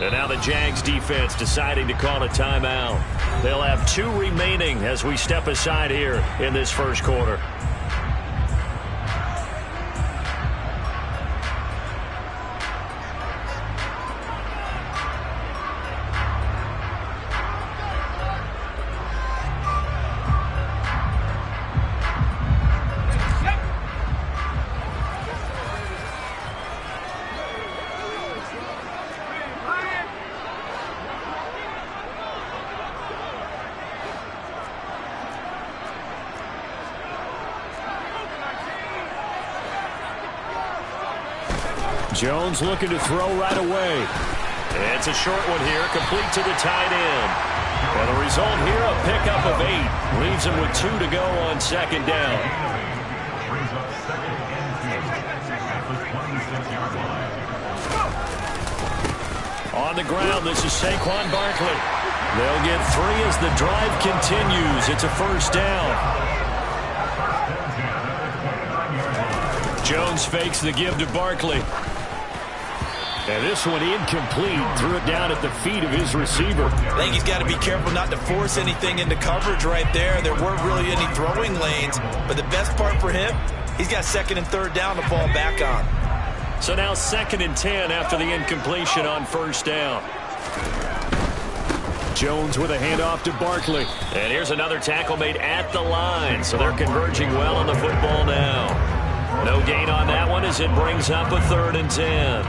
And now the Jags defense deciding to call a timeout. They'll have 2 remaining as we step aside here in this first quarter. Jones looking to throw right away. It's a short one here, complete to the tight end. And the result here, a pickup of 8. Leaves him with 2 to go on second down. On the ground, this is Saquon Barkley. They'll get 3 as the drive continues. It's a first down. Jones fakes the give to Barkley. And this one incomplete. Threw it down at the feet of his receiver. I think he's got to be careful not to force anything into coverage right there. There weren't really any throwing lanes. But the best part for him, he's got 2nd and 3rd down to fall back on. So now 2nd and 10 after the incompletion on first down. Jones with a handoff to Barkley. And here's another tackle made at the line. So they're converging well on the football now. No gain on that one as it brings up a 3rd and 10.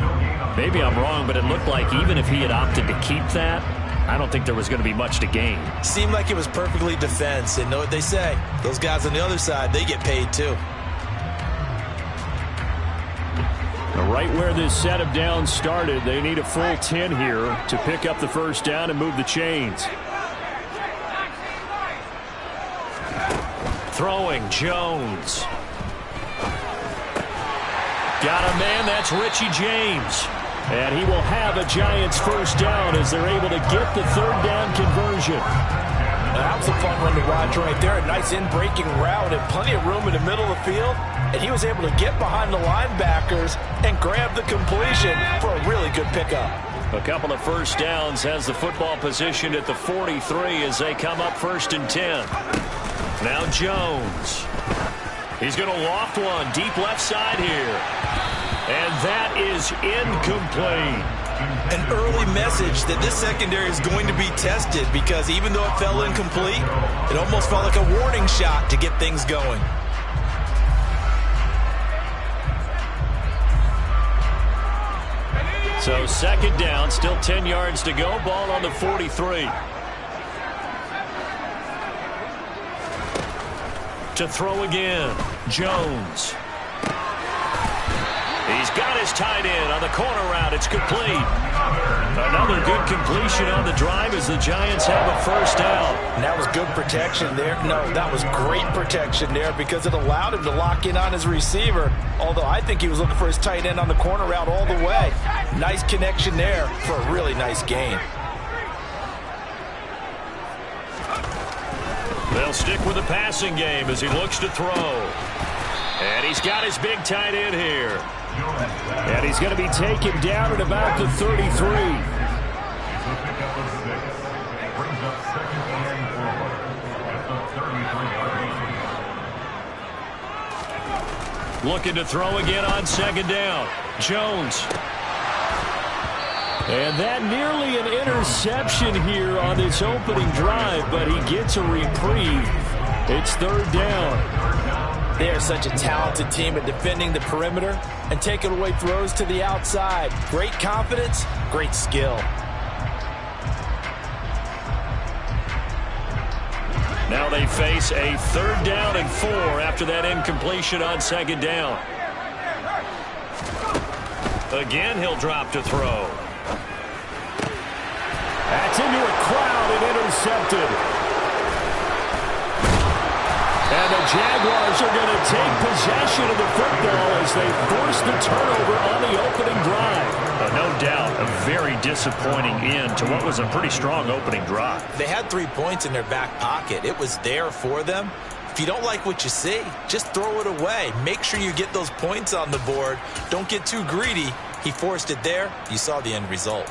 Maybe I'm wrong, but it looked like even if he had opted to keep that, I don't think there was going to be much to gain. Seemed like it was perfectly defense. And know what they say? Those guys on the other side, they get paid too. Right where this set of downs started, they need a full 10 here to pick up the first down and move the chains. Throwing, Jones. Got a man, that's Richie James. And he will have a Giants first down as they're able to get the 3rd down conversion. That was a fun one to watch right there. A nice in-breaking route and plenty of room in the middle of the field. And he was able to get behind the linebackers and grab the completion for a really good pickup. A couple of first downs has the football positioned at the 43 as they come up 1st and 10. Now Jones. He's going to loft one deep left side here. And that is incomplete. An early message that this secondary is going to be tested because even though it fell incomplete, it almost felt like a warning shot to get things going. So 2nd down, still 10 yards to go. Ball on the 43. To throw again, Jones. He's got his tight end on the corner route. It's complete. Another good completion on the drive as the Giants have a first down. And that was good protection there. No, that was great protection there because it allowed him to lock in on his receiver. Although I think he was looking for his tight end on the corner route all the way. Nice connection there for a really nice gain. They'll stick with the passing game as he looks to throw. And he's got his big tight end here. And he's going to be taken down at about the 33. Looking to throw again on 2nd down. Jones. And that nearly an interception here on this opening drive, but he gets a reprieve. It's 3rd down. They are such a talented team at defending the perimeter and taking away throws to the outside. Great confidence, great skill. Now they face a 3rd down and 4 after that incompletion on 2nd down. Again, he'll drop to throw. That's into a crowd and intercepted. And the Jaguars are going to take possession of the football as they force the turnover on the opening drive. No doubt, a very disappointing end to what was a pretty strong opening drive. They had 3 points in their back pocket. It was there for them. If you don't like what you see, just throw it away. Make sure you get those points on the board. Don't get too greedy. He forced it there. You saw the end result.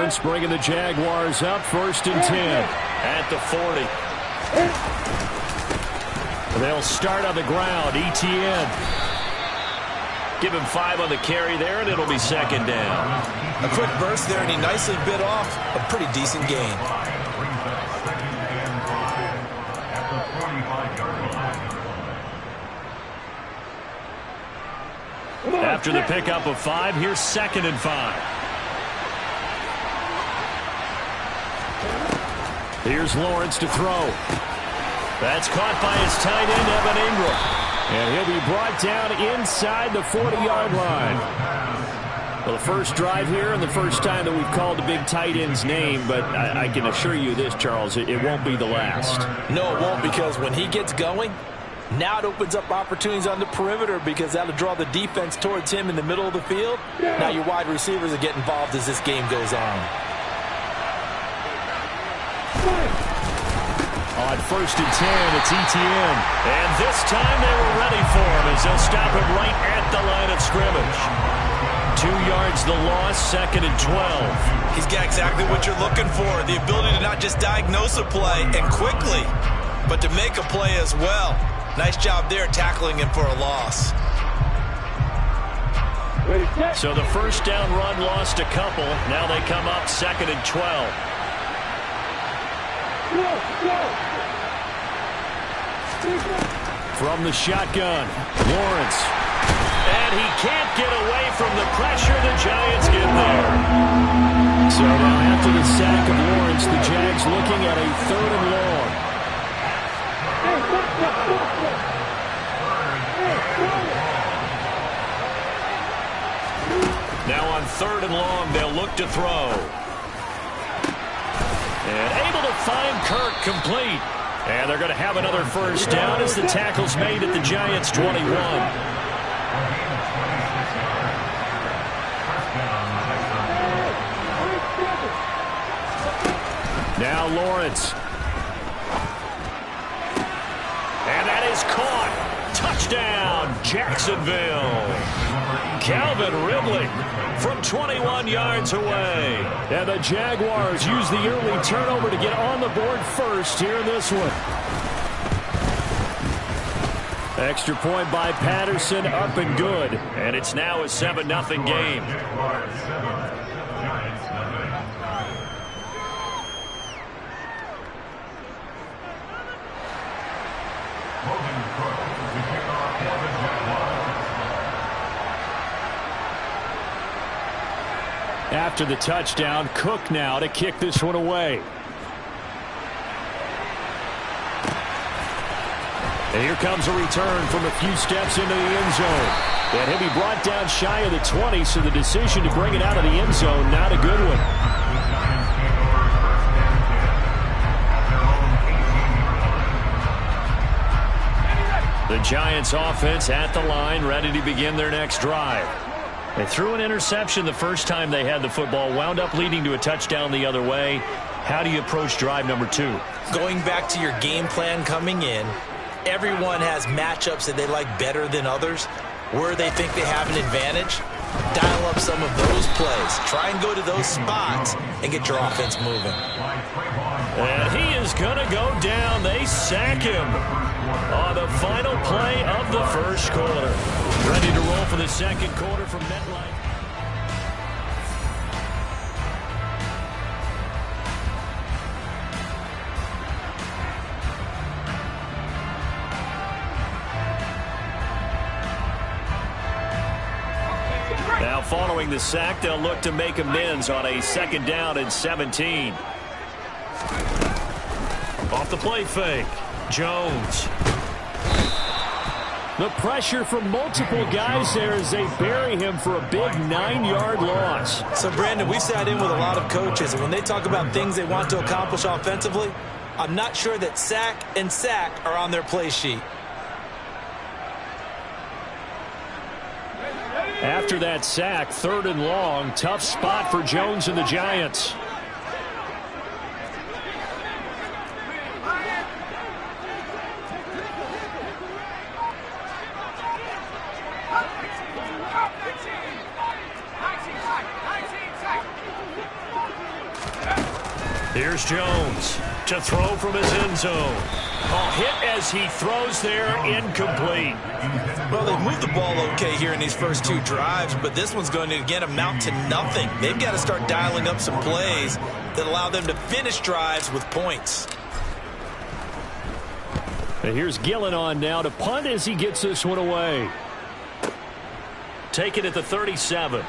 Lawrence bringing the Jaguars up 1st and 10. At the 40. They'll start on the ground. ETN. Give him 5 on the carry there, and it'll be 2nd down. A quick burst there, and he nicely bit off a pretty decent gain. After the pickup of 5, here's 2nd and 5. Here's Lawrence to throw. That's caught by his tight end, Evan Ingram. And he'll be brought down inside the 40-yard line. Well, the first drive here and the first time that we've called the big tight end's name, but I can assure you this, Charles, it won't be the last. No, it won't, because when he gets going, now it opens up opportunities on the perimeter because that'll draw the defense towards him in the middle of the field. Now your wide receivers will get involved as this game goes on. On 1st and 10, it's ETN. And this time they were ready for him as they'll stop him right at the line of scrimmage. 2 yards the loss, 2nd and 12. He's got exactly what you're looking for, the ability to not just diagnose a play and quickly, but to make a play as well. Nice job there tackling him for a loss. So the first down run lost a couple. Now they come up 2nd and 12. From the shotgun, Lawrence. And he can't get away from the pressure. The Giants get there. So now after the sack of Lawrence, the Jags looking at a 3rd and long. Now on 3rd and long, they'll look to throw. And able to find Kirk complete. And they're going to have another first down as the tackle's made at the Giants' 21. Now Lawrence. And that is caught. Touchdown, Jacksonville. Calvin Ridley from 21 yards away. And the Jaguars use the early turnover to get on the board first here in this one. Extra point by Patterson, up and good. And it's now a 7-0 game. After the touchdown, Cook now to kick this one away. And here comes a return from a few steps into the end zone. And he'll be brought down shy of the 20, so the decision to bring it out of the end zone, not a good one. The Giants offense at the line, ready to begin their next drive. They threw an interception the first time they had the football, wound up leading to a touchdown the other way. How do you approach drive number 2? Going back to your game plan coming in, everyone has matchups that they like better than others. Where they think they have an advantage, dial up some of those plays. Try and go to those spots and get your offense moving. And he is going to go down. They sack him on the final play of the first quarter. Ready to roll for the second quarter from MetLife. Now following the sack, they'll look to make amends on a 2nd down and 17. Off the play fake, Jones. The pressure from multiple guys there as they bury him for a big 9-yard loss. So, Brandon, we sat in with a lot of coaches, and when they talk about things they want to accomplish offensively, I'm not sure that sack and sack are on their play sheet. After that sack, 3rd and long, tough spot for Jones and the Giants. Here's Jones to throw from his end zone. Oh, hit as he throws there, incomplete. Well, they've moved the ball okay here in these first two drives, but this one's going to, again, amount to nothing. They've got to start dialing up some plays that allow them to finish drives with points. And here's Gillen on now to punt as he gets this one away. Take it at the 37.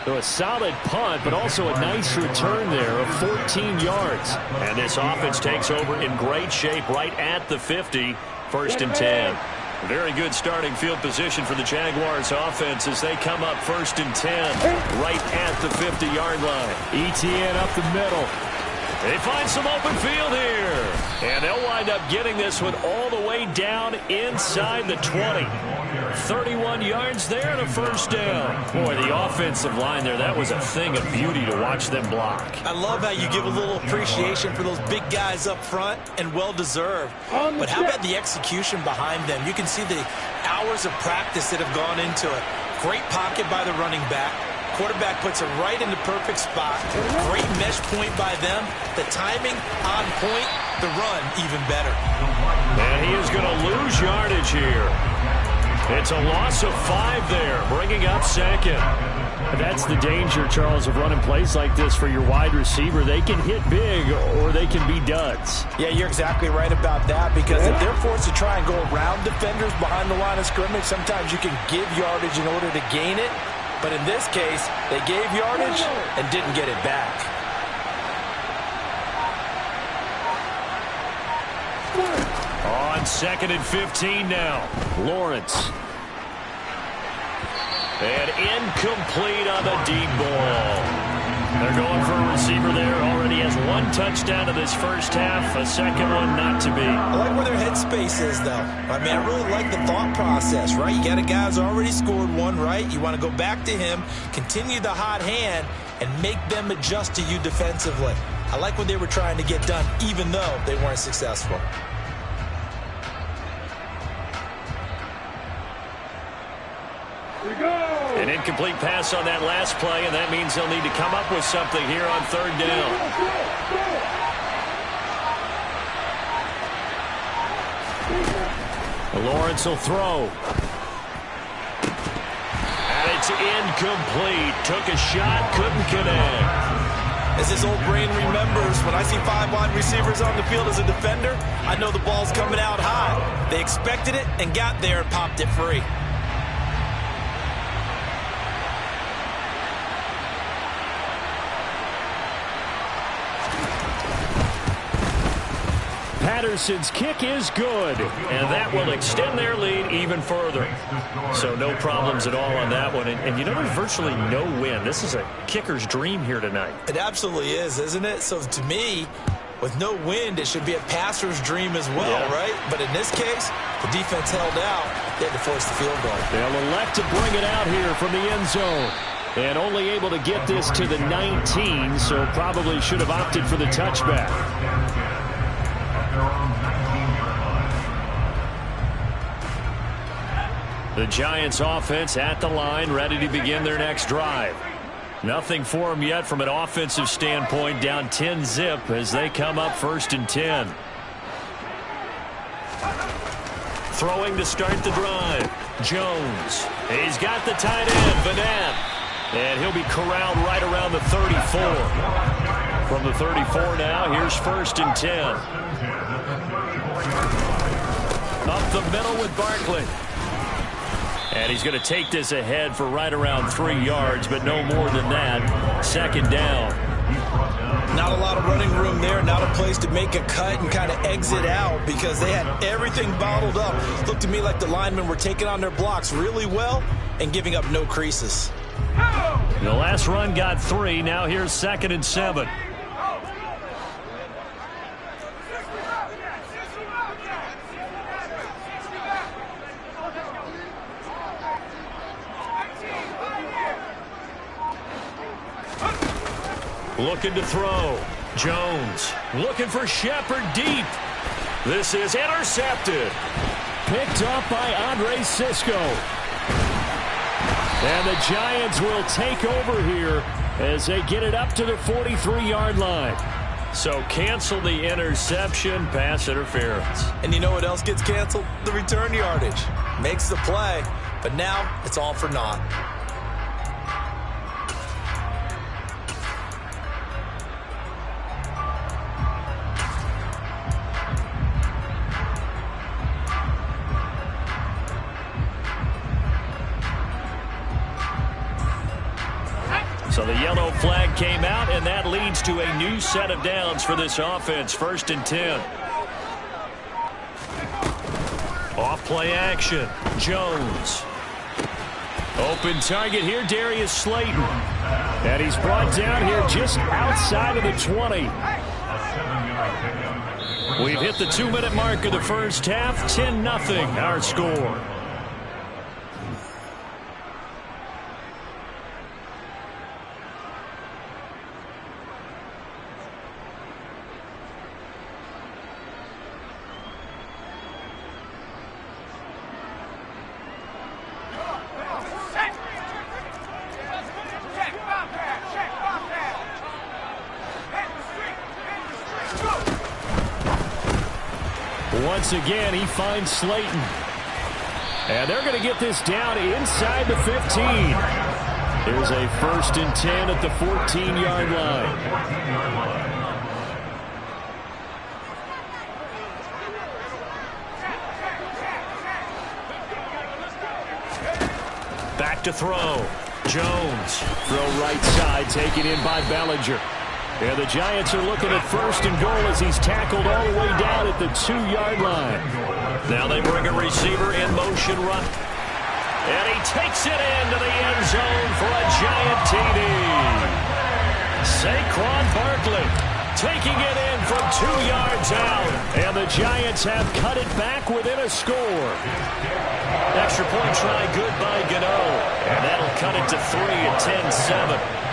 So a solid punt, but also a nice return there of 14 yards. And this offense takes over in great shape right at the 50, 1st and 10. Very good starting field position for the Jaguars offense as they come up 1st and 10 right at the 50-yard line. ETN up the middle. They find some open field here. And they'll wind up getting this one all the way down inside the 20. 31 yards there and a 1st down. Boy, the offensive line there, that was a thing of beauty to watch them block. I love how you give a little appreciation for those big guys up front, and well-deserved. But how about the execution behind them? You can see the hours of practice that have gone into it. Great pocket by the running back. Quarterback puts it right in the perfect spot. Great mesh point by them. The timing on point. The run even better. And he is going to lose yardage here. It's a loss of 5 there, bringing up 2nd. That's the danger, Charles, of running plays like this for your wide receiver. They can hit big or they can be duds. Yeah, you're exactly right about that, because if they're forced to try and go around defenders behind the line of scrimmage, sometimes you can give yardage in order to gain it. But in this case, they gave yardage and didn't get it back. On 2nd and 15 now. Lawrence. And incomplete on the deep ball. They're going for a receiver there. Already has 1 touchdown in this first half. A 2nd one not to be. I like where their headspace is, though. I mean, I really like the thought process, right? You got a guy who's already scored 1, right? You want to go back to him, continue the hot hand, and make them adjust to you defensively. I like what they were trying to get done, even though they weren't successful. An incomplete pass on that last play, and that means they'll need to come up with something here on 3rd down. Lawrence will throw. And it's incomplete. Took a shot, couldn't connect. As his old brain remembers, when I see 5 wide receivers on the field as a defender, I know the ball's coming out high. They expected it and got there and popped it free. Patterson's kick is good. And that will extend their lead even further. So no problems at all on that one. And you know, there's virtually no win. This is a kicker's dream here tonight. It absolutely is, isn't it? So to me, with no wind, it should be a passer's dream as well, right? But in this case, the defense held out. They had to force the field goal. They'll elect to bring it out here from the end zone. And only able to get this to the 19, so probably should have opted for the touchback. The Giants offense at the line, ready to begin their next drive. Nothing for them yet from an offensive standpoint, down 10-zip as they come up 1st and 10. Throwing to start the drive. Jones. He's got the tight end, Vanette. And he'll be corralled right around the 34. From the 34 now, here's 1st and 10. Up the middle with Barkley. And he's going to take this ahead for right around 3 yards, but no more than that. 2nd down. Not a lot of running room there, not a place to make a cut and kind of exit out because they had everything bottled up. Looked to me like the linemen were taking on their blocks really well and giving up no creases. The last run got 3. Now here's 2nd and 7. Looking to throw. Jones looking for Shepard deep. This is intercepted. Picked up by Andre Sisco. And the Giants will take over here as they get it up to the 43-yard line. So cancel the interception, pass interference. And you know what else gets canceled? The return yardage. Makes the play, but now it's all for naught. So the yellow flag came out, and that leads to a new set of downs for this offense. 1st and 10. Off play action. Jones. Open target here, Darius Slayton. And he's brought down here just outside of the 20. We've hit the 2-minute mark of the first half. 10-0 our score. Once again, he finds Slayton. And they're going to get this down inside the 15. Here's a 1st and 10 at the 14-yard line. Back to throw. Jones. Throw right side, taken in by Bellinger. And the Giants are looking at 1st and goal as he's tackled all the way down at the 2-yard line. Now they bring a receiver in motion run. And he takes it into the end zone for a Giant TD. Saquon Barkley taking it in from 2 yards out. And the Giants have cut it back within a score. Extra point try good by Gano. And that'll cut it to 3 at 10-7.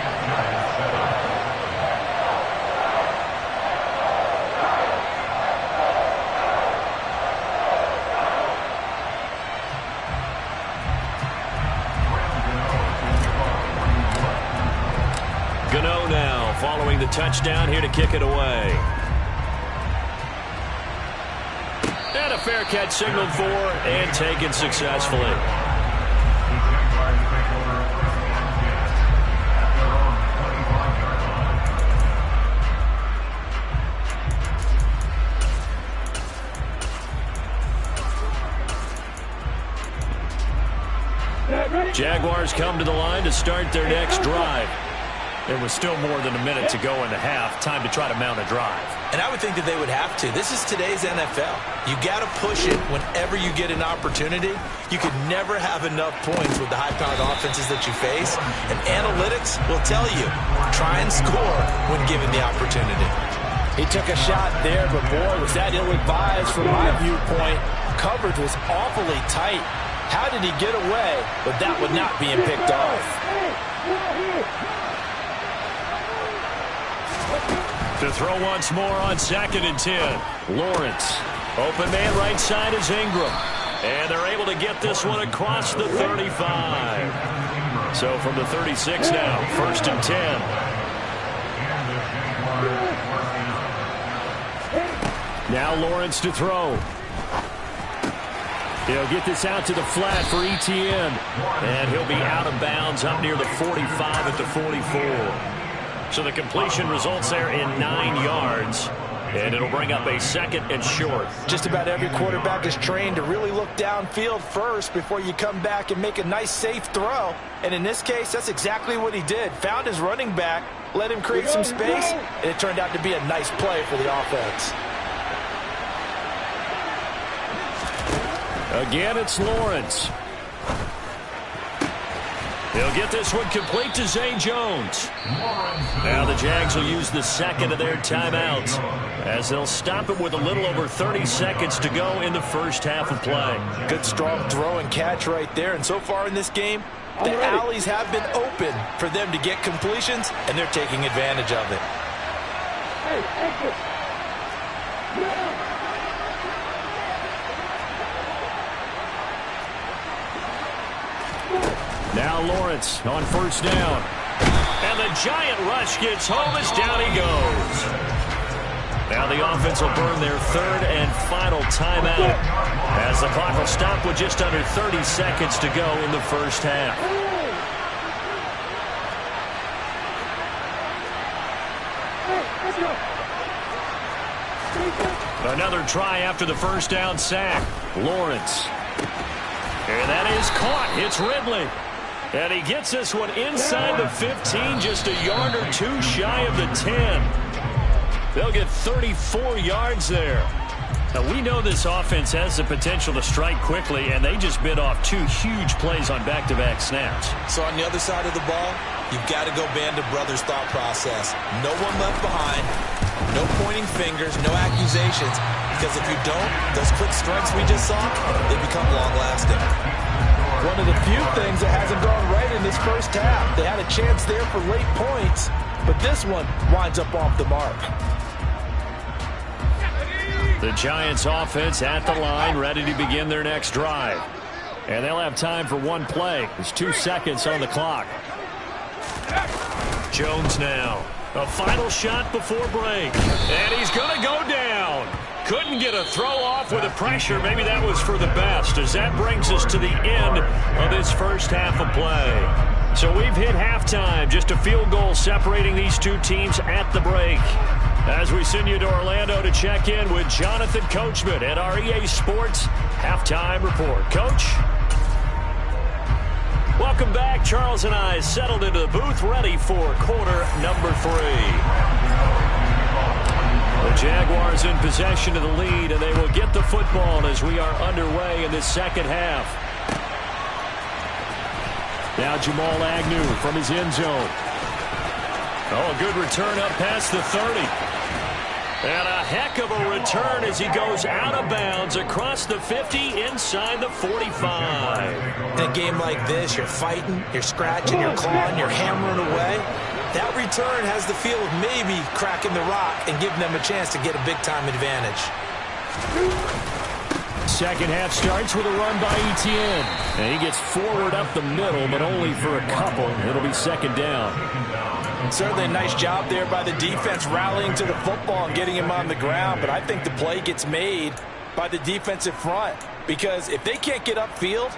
Gano now following the touchdown here to kick it away. And a fair catch signaled for and taken successfully. Jaguars come to the line to start their next drive. There was still more than a minute to go in the half. Time to try to mount a drive. And I would think that they would have to. This is today's NFL. You got to push it whenever you get an opportunity. You could never have enough points with the high-powered offenses that you face. And analytics will tell you, try and score when given the opportunity. He took a shot there, but boy, was that ill-advised from my viewpoint. Coverage was awfully tight. How did he get away with that one not being picked off? To throw once more on 2nd and 10. Lawrence. Open man right side is Ingram. And they're able to get this one across the 35. So from the 36 now, 1st and 10. Now Lawrence to throw. He'll get this out to the flat for Etienne. And he'll be out of bounds up near the 45 at the 44. So the completion results there in 9 yards. And it'll bring up a 2nd and short. Just about every quarterback is trained to really look downfield first before you come back and make a nice, safe throw. And in this case, that's exactly what he did. Found his running back, let him create some space, and it turned out to be a nice play for the offense. Again, it's Lawrence. They'll get this one complete to Zay Jones. Now the Jags will use the 2nd of their timeouts as they'll stop it with a little over 30 seconds to go in the first half of play. Good strong throw and catch right there. And so far in this game, the alleys have been open for them to get completions, and they're taking advantage of it. Now Lawrence on first down. And the giant rush gets home as down he goes. Now the offense will burn their third and final timeout as the clock will stop with just under 30 seconds to go in the first half. Another try after the first down sack. Lawrence. And that is caught. It's Ridley. And he gets this one inside the 15, just a yard or two shy of the 10. They'll get 34 yards there. Now, we know this offense has the potential to strike quickly, and they just bit off two huge plays on back-to-back snaps. So on the other side of the ball, you've got to go Band of Brothers thought process. No one left behind, no pointing fingers, no accusations, because if you don't, those quick strikes we just saw, they become long-lasting. One of the few things that hasn't gone right in this first half. They had a chance there for late points, but this one winds up off the mark. The Giants offense at the line, ready to begin their next drive. And they'll have time for one play. There's 2 seconds on the clock. Jones now. A final shot before break. And he's going to go down. Couldn't get a throw off with the pressure. Maybe that was for the best, as that brings us to the end of this first half of play. So we've hit halftime. Just a field goal separating these two teams at the break. As we send you to Orlando to check in with Jonathan Coachman at our EA Sports Halftime Report. Coach? Welcome back. Charles and I settled into the booth, ready for quarter number 3. The Jaguars in possession of the lead, and they will get the football as we are underway in this second half. Now Jamal Agnew from his end zone. Oh, a good return up past the 30. And a heck of a return as he goes out of bounds across the 50 inside the 45. In a game like this, you're fighting, you're scratching, you're clawing, you're hammering away. That return has the feel of maybe cracking the rock and giving them a chance to get a big-time advantage. Second half starts with a run by Etienne. And he gets forward up the middle, but only for a couple. It'll be second down. Certainly a nice job there by the defense rallying to the football and getting him on the ground, but I think the play gets made by the defensive front, because if they can't get upfield,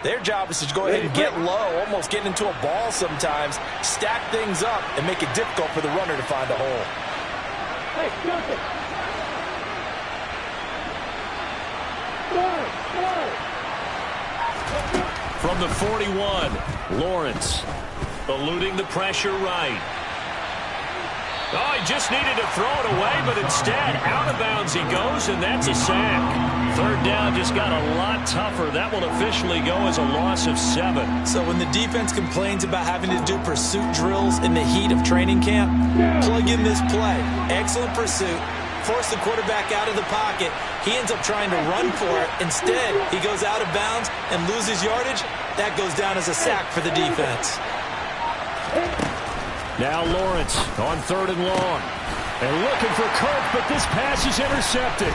their job is to go ahead and get low, almost get into a ball sometimes, stack things up, and make it difficult for the runner to find a hole. From the 41, Lawrence eluding the pressure right. Oh, he just needed to throw it away, but instead, out of bounds he goes, and that's a sack. Third down just got a lot tougher. That will officially go as a loss of 7. So when the defense complains about having to do pursuit drills in the heat of training camp, plug in this play. Excellent pursuit. Force the quarterback out of the pocket. He ends up trying to run for it. Instead, he goes out of bounds and loses yardage. That goes down as a sack for the defense. Now Lawrence on 3rd and long. And looking for Kirk, but this pass is intercepted.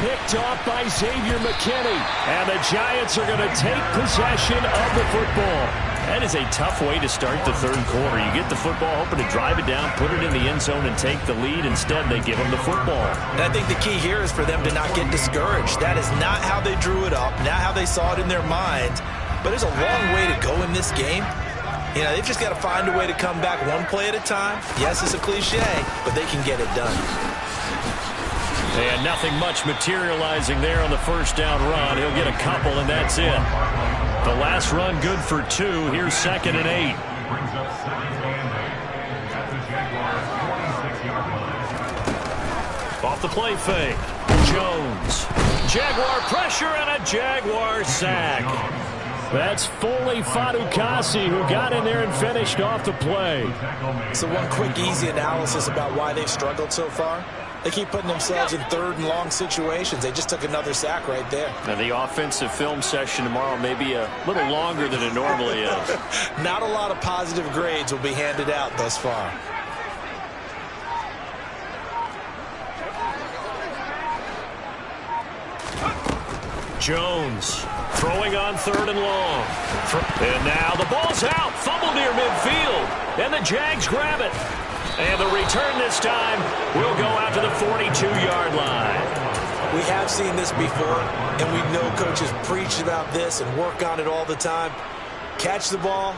Picked off by Xavier McKinney. And the Giants are going to take possession of the football. That is a tough way to start the third quarter. You get the football, hoping to drive it down, put it in the end zone, and take the lead. Instead, they give them the football. And I think the key here is for them to not get discouraged. That is not how they drew it up, not how they saw it in their minds. But there's a long way to go in this game. You know, they've just got to find a way to come back one play at a time. Yes, it's a cliche, but they can get it done. And nothing much materializing there on the first down run. He'll get a couple, and that's it. The last run good for 2. Here's 2nd and 8. Off the play fake. Jones. Jaguar pressure and a Jaguar sack. That's Foley Fadukasi who got in there and finished off the play. So one quick, easy analysis about why they've struggled so far. They keep putting themselves in 3rd and long situations. They just took another sack right there. Now the offensive film session tomorrow may be a little longer than it normally is. Not a lot of positive grades will be handed out thus far. Jones throwing on 3rd and long. And now the ball's out. Fumble near midfield. And the Jags grab it. And the return this time will go out to the 42-yard line. We have seen this before, and we know coaches preach about this and work on it all the time. Catch the ball.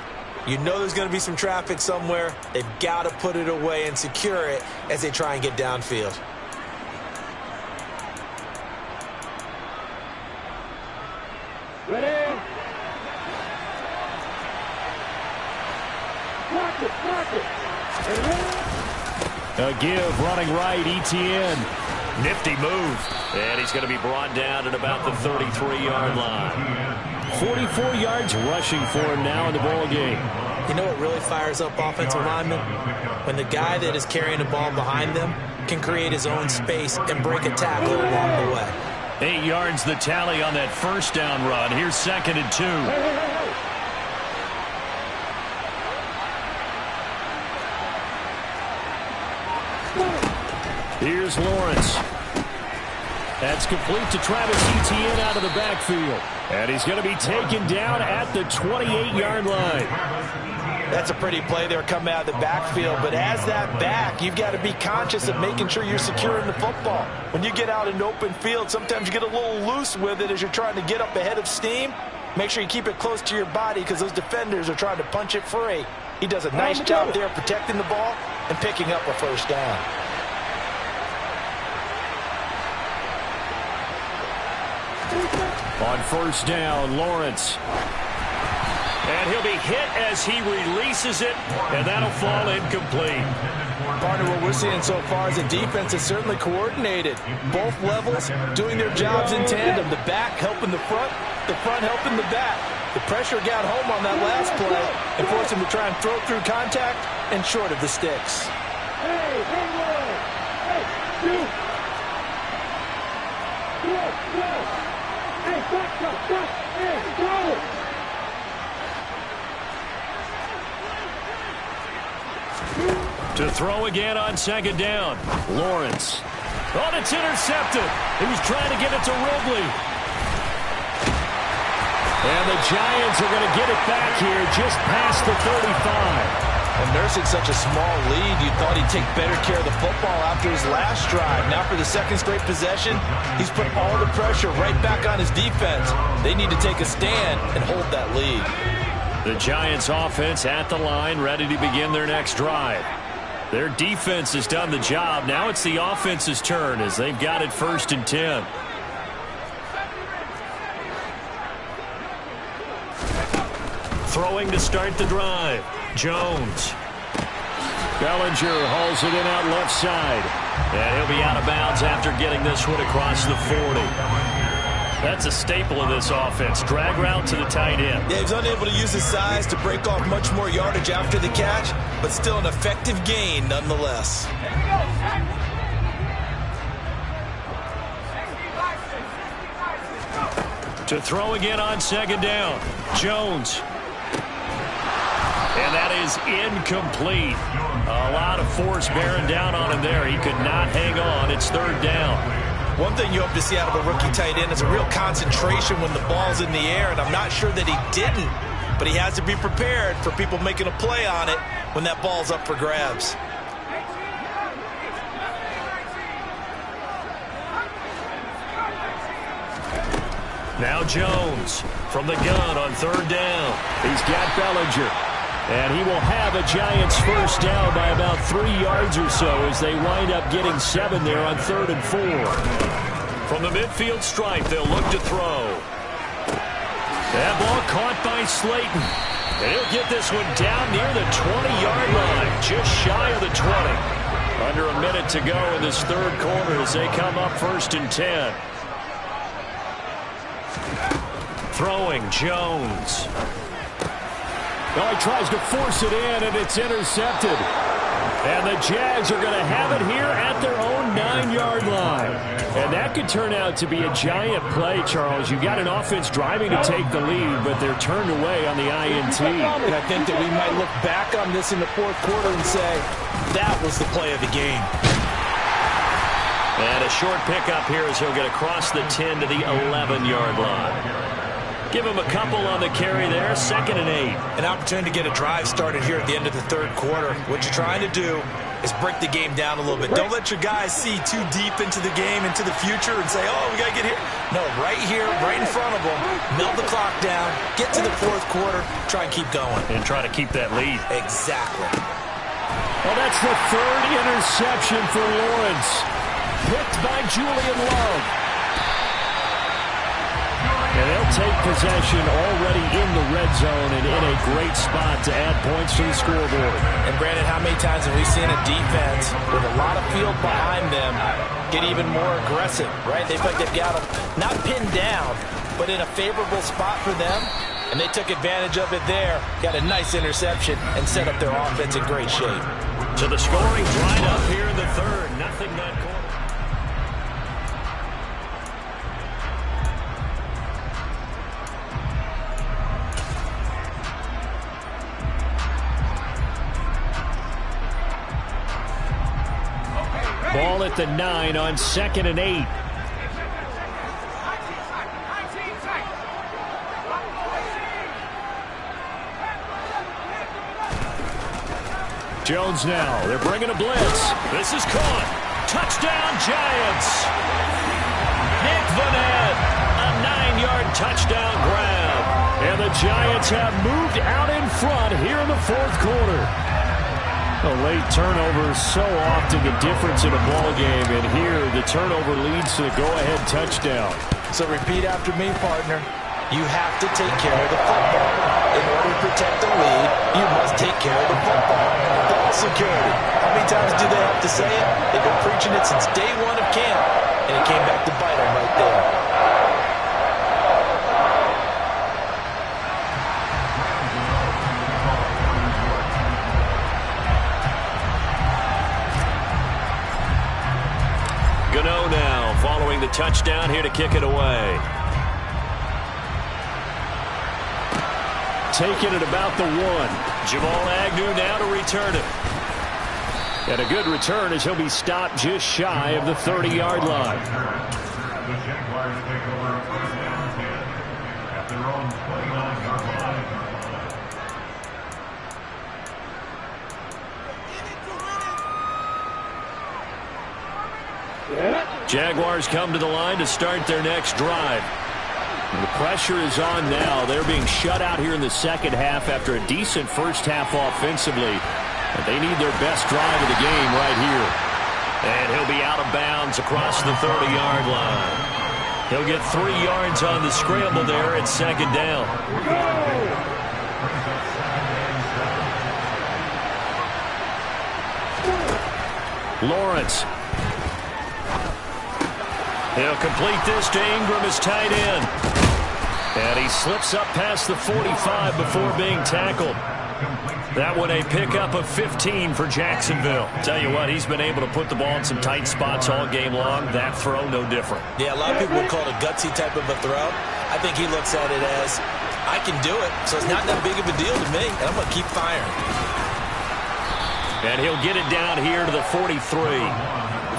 You know there's going to be some traffic somewhere. They've got to put it away and secure it as they try and get downfield. Ready? A give, running right, ETN. Nifty move. And he's going to be brought down at about the 33-yard line. 44 yards rushing for him now in the ball game. You know what really fires up offensive linemen? When the guy that is carrying the ball behind them can create his own space and break a tackle along the way. 8 yards the tally on that first down run. Here's 2nd and 2. Here's Lawrence. That's complete to Travis Etienne out of the backfield. And he's going to be taken down at the 28-yard line. That's a pretty play there coming out of the backfield. But as that back, you've got to be conscious of making sure you're securing the football. When you get out in open field, sometimes you get a little loose with it as you're trying to get up ahead of steam. Make sure you keep it close to your body because those defenders are trying to punch it free. He does a nice job there protecting the ball and picking up a first down. On first down, Lawrence. And he'll be hit as he releases it, and that'll fall incomplete. Partner, what we're seeing so far is the defense is certainly coordinated. Both levels doing their jobs in tandem. The back helping the front helping the back. The pressure got home on that last play and forced him to try and throw through contact and short of the sticks. Hey, To throw again on 2nd down. Lawrence. Oh, it's intercepted. He was trying to get it to Ridley. And the Giants are going to get it back here just past the 35. And nursing such a small lead, you thought he'd take better care of the football after his last drive. Now for the second straight possession, he's put all the pressure right back on his defense. They need to take a stand and hold that lead. The Giants offense at the line, ready to begin their next drive. Their defense has done the job. Now it's the offense's turn as they've got it 1st and 10. Throwing to start the drive. Jones. Bellinger hauls it in out left side. And he'll be out of bounds after getting this one across the 40. That's a staple of this offense. Drag route to the tight end. Yeah, he was unable to use his size to break off much more yardage after the catch, but still an effective gain nonetheless. To throw again on 2nd down. Jones. And that is incomplete. A lot of force bearing down on him there. He could not hang on. It's 3rd down. One thing you hope to see out of a rookie tight end is a real concentration when the ball's in the air, and I'm not sure that he didn't, but he has to be prepared for people making a play on it when that ball's up for grabs. Now Jones from the gun on 3rd down. He's got Bellinger. And he will have a Giants first down by about 3 yards or so as they wind up getting 7 there on 3rd and 4. From the midfield stripe, they'll look to throw. That ball caught by Slayton. And he'll get this one down near the 20-yard line, just shy of the 20. Under a minute to go in this 3rd quarter as they come up 1st and 10. Throwing, Jones. Oh, he tries to force it in, and it's intercepted. And the Jags are going to have it here at their own 9-yard line. And that could turn out to be a giant play, Charles. You've got an offense driving to take the lead, but they're turned away on the INT. And I think that we might look back on this in the 4th quarter and say, that was the play of the game. And a short pickup here as he'll get across the 10 to the 11-yard line. Give him a couple on the carry there, 2nd and 8. An opportunity to get a drive started here at the end of the third quarter. What you're trying to do is break the game down a little bit. Don't let your guys see too deep into the game, into the future, and say, oh, we got to get here. No, right here, right in front of them, melt the clock down, get to the fourth quarter, try and keep going. And try to keep that lead. Exactly. Well, that's the 3rd interception for Lawrence. Picked by Julian Love. And they'll take possession already in the red zone and in a great spot to add points to the scoreboard. And, Brandon, how many times have we seen a defense with a lot of field behind them get even more aggressive, right? They feel like they've got them not pinned down, but in a favorable spot for them, and they took advantage of it there, got a nice interception, and set up their offense in great shape. So the scoring dried up here in the third. Nothing that quarter. Ball at the 9 on 2nd and 8. Jones now. They're bringing a blitz. This is caught. Touchdown, Giants. Nick Vanette, a 9-yard touchdown grab. And the Giants have moved out in front here in the fourth quarter. A late turnover so often the difference in a ball game, and here the turnover leads to the go-ahead touchdown. So repeat after me, partner. You have to take care of the football. In order to protect the lead, you must take care of the football. Ball security. How many times do they have to say it? They've been preaching it since day one of camp, and it came back to bite them right there. Gano now following the touchdown here to kick it away. Taking it about the 1. Jamal Agnew now to return it. And a good return as he'll be stopped just shy of the 30-yard line. The Jaguars take over first down 10 at their own 29-yard line. Jaguars come to the line to start their next drive. The pressure is on now. They're being shut out here in the second half after a decent first half offensively. And they need their best drive of the game right here. And he'll be out of bounds across the 30-yard line. He'll get 3 yards on the scramble there at 2nd down. Lawrence. He'll complete this to Ingram as tight end. And he slips up past the 45 before being tackled. That one a pickup of 15 for Jacksonville. Tell you what, he's been able to put the ball in some tight spots all game long. That throw, no different. Yeah, a lot of people would call it a gutsy type of a throw. I think he looks at it as, I can do it, so it's not that big of a deal to me, and I'm going to keep firing. And he'll get it down here to the 43.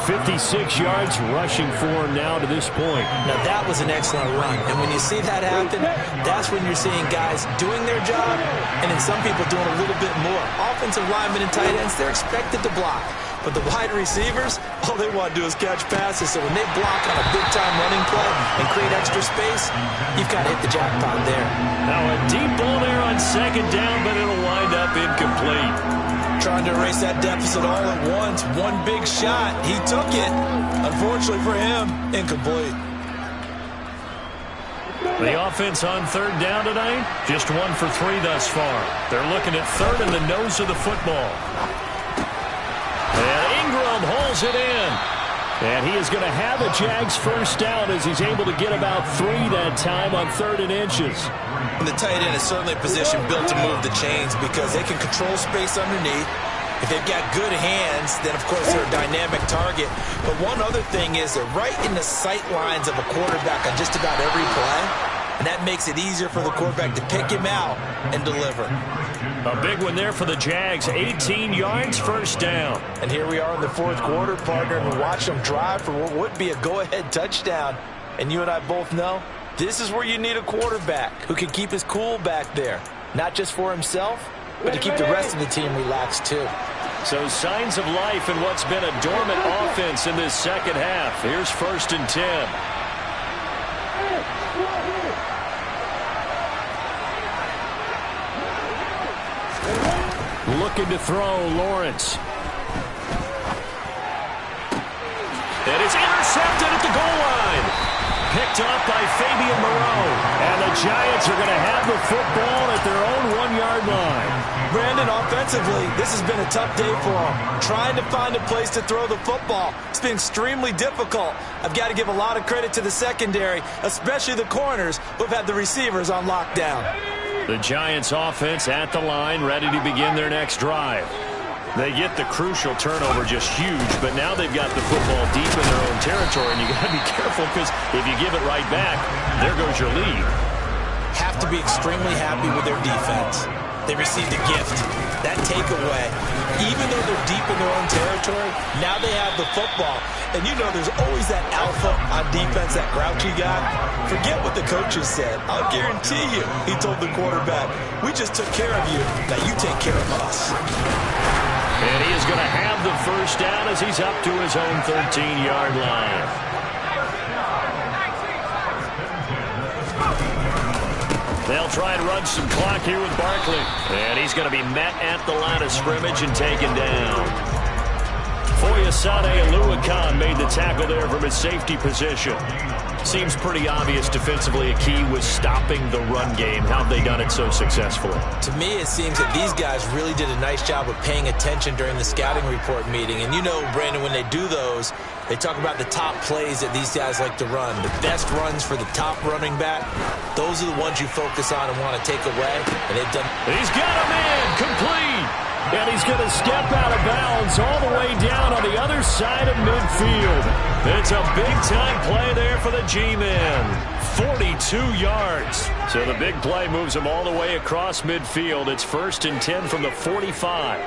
56 yards rushing for him now to this point. Now, that was an excellent run. And when you see that happen, that's when you're seeing guys doing their job and then some people doing a little bit more. Offensive linemen and tight ends, they're expected to block. But the wide receivers, all they want to do is catch passes. So when they block on a big-time running play and create extra space, you've got to hit the jackpot there. Now, a deep ball there on 2nd down, but it'll wind up incomplete. Trying to erase that deficit all at once. One big shot. He took it. Unfortunately for him, incomplete. The offense on 3rd down tonight, just 1 for 3 thus far. They're looking at 3rd in the nose of the football. And Ingram hauls it in. And he is going to have a Jags first down as he's able to get about 3 that time on 3rd and inches. And the tight end is certainly a position built to move the chains because they can control space underneath. If they've got good hands, then, of course, they're a dynamic target. But one other thing is they're right in the sight lines of a quarterback on just about every play. And that makes it easier for the quarterback to pick him out and deliver. A big one there for the Jags. 18 yards, first down. And here we are in the fourth quarter, partner, and we watch them drive for what would be a go-ahead touchdown. And you and I both know this is where you need a quarterback who can keep his cool back there. Not just for himself, but to keep the rest of the team relaxed too. So signs of life in what's been a dormant offense in this second half. Here's 1st and 10. Looking to throw, Lawrence. It is intercepted at the goal line. Picked up by Fabian Moreau. And the Giants are going to have the football at their own 1-yard line. Brandon, offensively, this has been a tough day for them. Trying to find a place to throw the football. It's been extremely difficult. I've got to give a lot of credit to the secondary, especially the corners who have had the receivers on lockdown. The Giants offense at the line, ready to begin their next drive. They get the crucial turnover, just huge, but now they've got the football deep in their own territory, and you got to be careful because if you give it right back, there goes your lead. Have to be extremely happy with their defense. They received a gift. That takeaway, even though they're deep in their own territory, now they have the football. And you know there's always that alpha on defense, that grouchy guy. Forget what the coaches said. I'll guarantee you, he told the quarterback, we just took care of you. Now you take care of us. And he is going to have the first down as he's up to his own 13-yard line. They'll try and run some clock here with Barkley. And he's going to be met at the line of scrimmage and taken down. Foyesade Aluakan made the tackle there from his safety position. Seems pretty obvious defensively a key was stopping the run game. How have they done it so successfully? To me, it seems that these guys really did a nice job of paying attention during the scouting report meeting. And you know, Brandon, when they do those, they talk about the top plays that these guys like to run. The best runs for the top running back, those are the ones you focus on and want to take away. And they've done. He's got him in, complete. And he's going to step out of bounds all the way down on the other side of midfield. It's a big-time play there for the G-men. 42 yards. So the big play moves him all the way across midfield. It's 1st and 10 from the 45.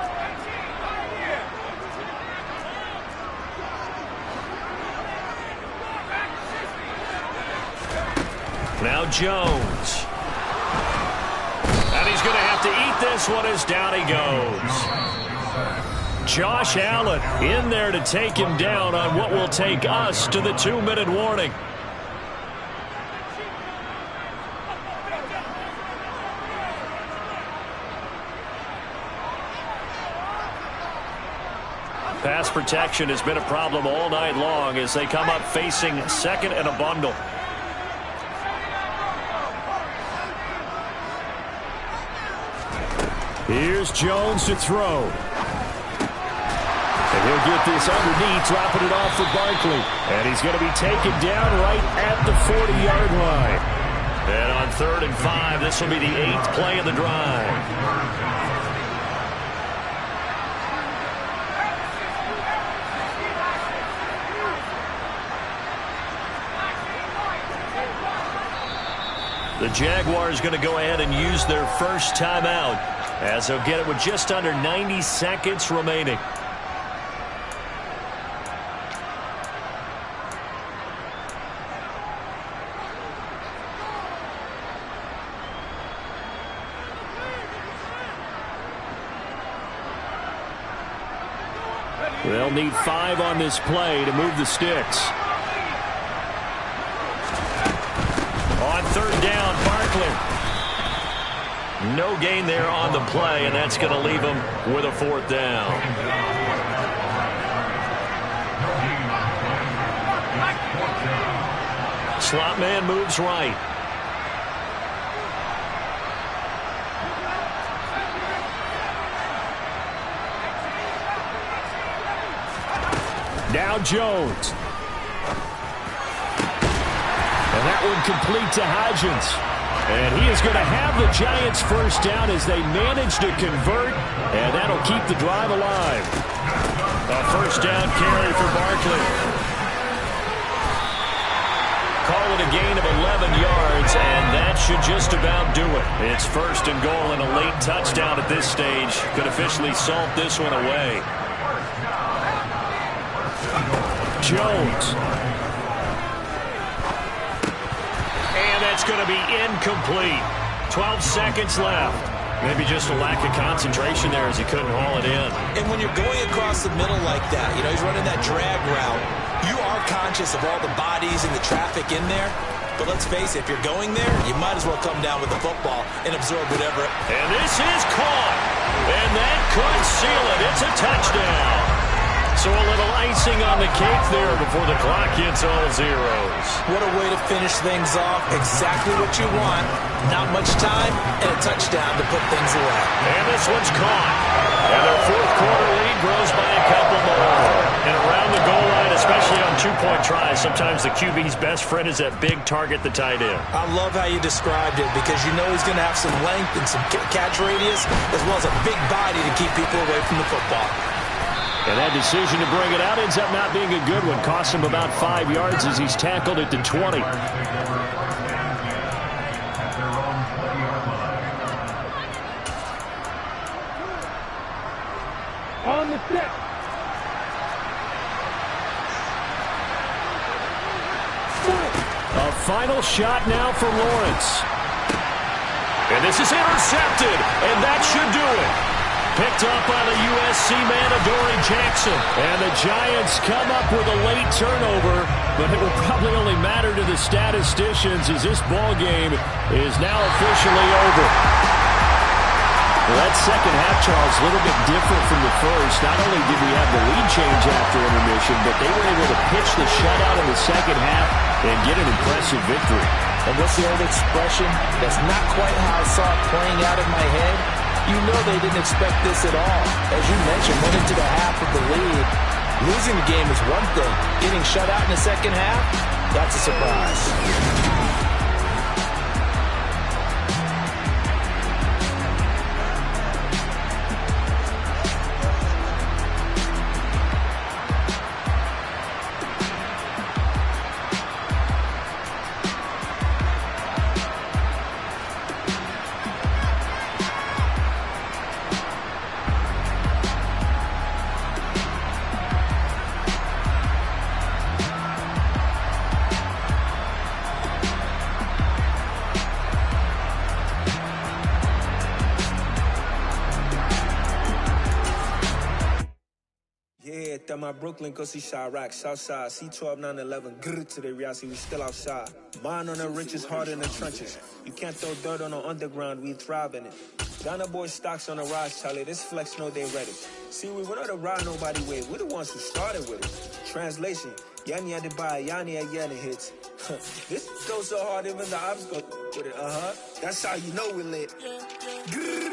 Now Jones. And he's going to have to eat this one as down he goes. Josh Allen in there to take him down on what will take us to the 2-minute warning. Pass protection has been a problem all night long as they come up facing 2nd and a bundle. Here's Jones to throw. And he'll get this underneath, dropping it off for Barkley. And he's going to be taken down right at the 40-yard line. And on 3rd and 5, this will be the 8th play of the drive. The Jaguars going to go ahead and use their first timeout as they'll get it with just under 90 seconds remaining. They'll need 5 on this play to move the sticks. On 3rd down, Barkley. No gain there on the play, and that's going to leave him with a 4th down. Slot man moves right. Now Jones. And that one complete to Hodgins. And he is going to have the Giants first down as they manage to convert, and that'll keep the drive alive. A first down carry for Barkley. Call call it a gain of 11 yards, and that should just about do it. It's first and goal, and a late touchdown at this stage could officially salt this one away. Jones. And that's going to be incomplete. 12 seconds left. Maybe just a lack of concentration there as he couldn't haul it in. And when you're going across the middle like that, he's running that drag route, you are conscious of all the bodies and the traffic in there. But let's face it, if you're going there, you might as well come down with the football and absorb whatever. And this is caught. And that could seal it. It's a touchdown. So a little icing on the cake there before the clock hits all zeros. What a way to finish things off. Exactly what you want. Not much time and a touchdown to put things away. And this one's caught. And their fourth quarter lead grows by a couple more. And around the goal line, especially on two-point tries, sometimes the QB's best friend is that big target, the tight end. I love how you described it because you know he's going to have some length and some catch radius as well as a big body to keep people away from the football. And that decision to bring it out ends up not being a good one. Cost him about 5 yards as he's tackled at the 20. On the set. A final shot now for Lawrence. And this is intercepted, and that should do it. Picked up by the USC man, Adoree Jackson. And the Giants come up with a late turnover, but it will probably only matter to the statisticians as this ball game is now officially over. Well, that second half, Charles, a little bit different from the first. Not only did we have the lead change after intermission, but they were able to pitch the shutout in the second half and get an impressive victory. And what's the old expression? That's not quite how I saw it playing out in my head. You know they didn't expect this at all. As you mentioned, went into the half of the lead. Losing the game is one thing. Getting shut out in the second half, that's a surprise. My Brooklyn, go see Chirac, Southside, C12, 911, grrr to the reality, we still outside. Mine on the riches, hard in the trenches. You can't throw dirt on the underground, we thrive in it. Ghana boys stocks on the rise, Charlie, this flex know they ready. See, we were not a ride nobody with, we're the ones who started with it. Translation, Yanni had to buy, Yanni again it hits. This goes so hard, even the ops go with it, That's how you know we're lit. Grrr,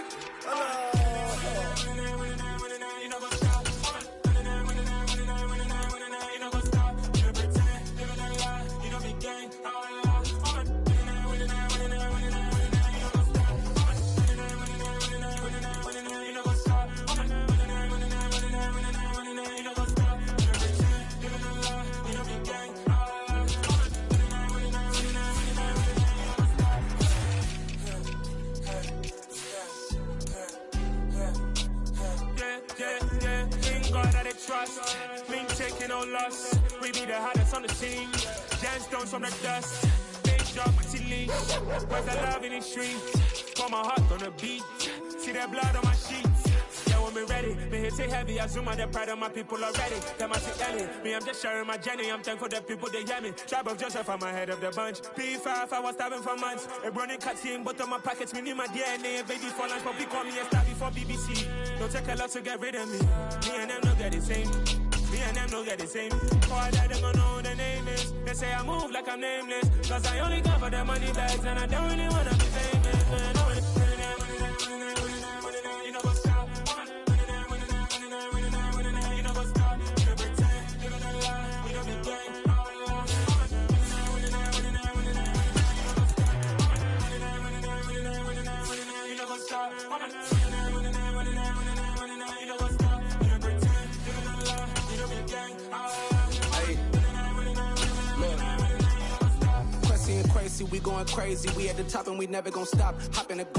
Me taking no loss. We be the hardest on the team. Gemstones from the dust. Big job with league. Where's the love in the streets? Pour my heart on the beat. See that blood on my sheets. Yeah, when we ready, me hit it heavy. I zoom out the pride of my people already. Them I see Ellie. Me, I'm just sharing my journey. I'm thankful that people they hear me. Tribe of Joseph, I'm ahead of the bunch. P5, I was starving for months. A running cut team, but on my pockets, me need my DNA. Baby for lunch, but we call me a star before BBC. Don't take a lot to get rid of me. Me and them don't get the same. Me and them don't get the same. All that them don't know who the name is. They say I move like I'm nameless. Cause I only come for the money bags and I don't really wanna be famous, man. You know what's up? You know what's up? You pretend, living a lie. We don't be gang. You know what's up? we going crazy. We at the top and we never gonna stop. Hop in the